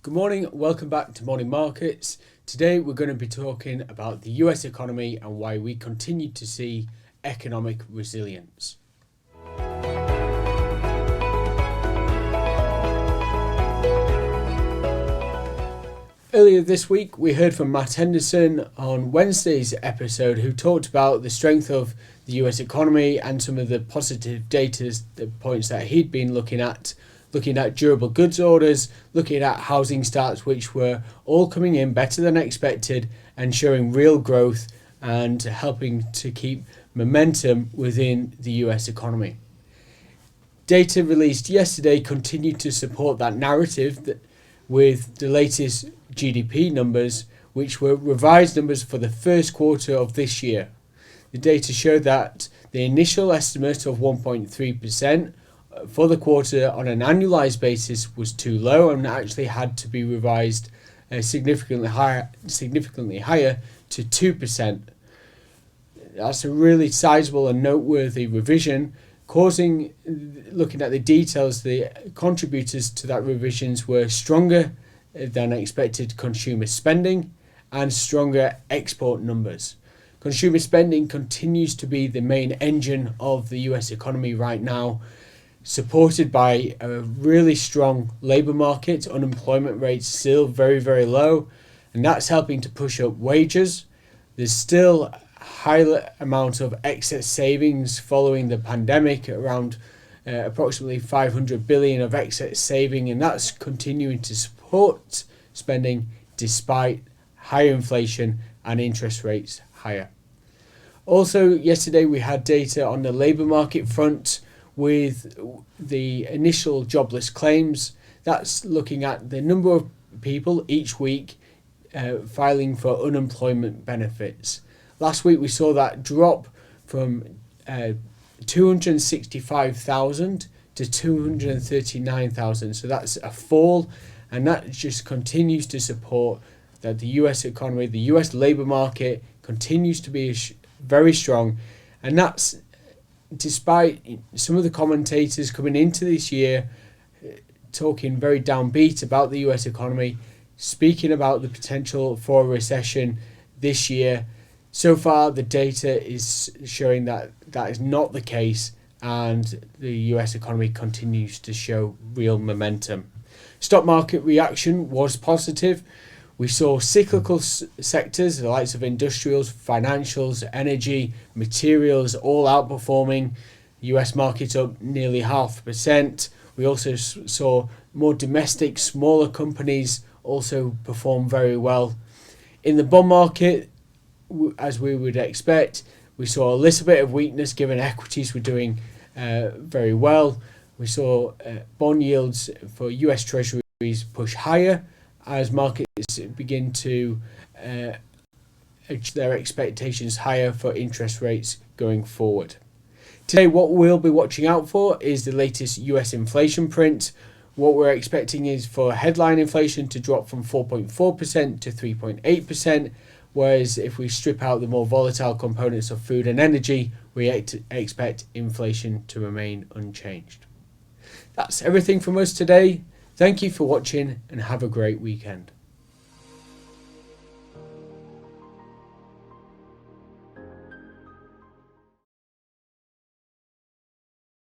Good morning, welcome back to Morning Markets. Today we're going to be talking about the US economy and why we continue to see economic resilience. Earlier this week we heard from Matt Henderson on Wednesday's episode, who talked about the strength of the US economy and some of the positive data points that he'd been looking at durable goods orders, looking at housing starts, which were all coming in better than expected and showing real growth and helping to keep momentum within the US economy. Data released yesterday continued to support that narrative with the latest GDP numbers, which were revised numbers for the first quarter of this year. The data showed that the initial estimate of 1.3% for the quarter on an annualized basis was too low and actually had to be revised significantly higher to 2%. That's a really sizable and noteworthy revision, causing, looking at the details, the contributors to that revisions were stronger than expected consumer spending and stronger export numbers. Consumer spending continues to be the main engine of the US economy right now, supported by a really strong labour market. Unemployment rates still very, very low, and that's helping to push up wages. There's still a high amount of excess savings following the pandemic, around approximately 500 billion of excess saving, and that's continuing to support spending despite higher inflation and interest rates higher. Also, yesterday we had data on the labour market front with the initial jobless claims. That's looking at the number of people each week filing for unemployment benefits. Last week we saw that drop from 265,000 to 239,000. So that's a fall, and that just continues to support that the US economy, the US labour market continues to be very strong, and that's despite some of the commentators coming into this year talking very downbeat about the US economy, speaking about the potential for a recession this year. So far, the data is showing that that is not the case, and the US economy continues to show real momentum. Stock market reaction was positive. We saw cyclical sectors, the likes of industrials, financials, energy, materials, all outperforming. US market up nearly 0.5%. We also saw more domestic, smaller companies also perform very well. In the bond market, as we would expect, we saw a little bit of weakness given equities were doing very well. We saw bond yields for US Treasuries push higher as markets begin to adjust their expectations higher for interest rates going forward. Today, what we'll be watching out for is the latest US inflation print. What we're expecting is for headline inflation to drop from 4.4% to 3.8%, whereas if we strip out the more volatile components of food and energy, we expect inflation to remain unchanged. That's everything from us today. Thank you for watching and have a great weekend.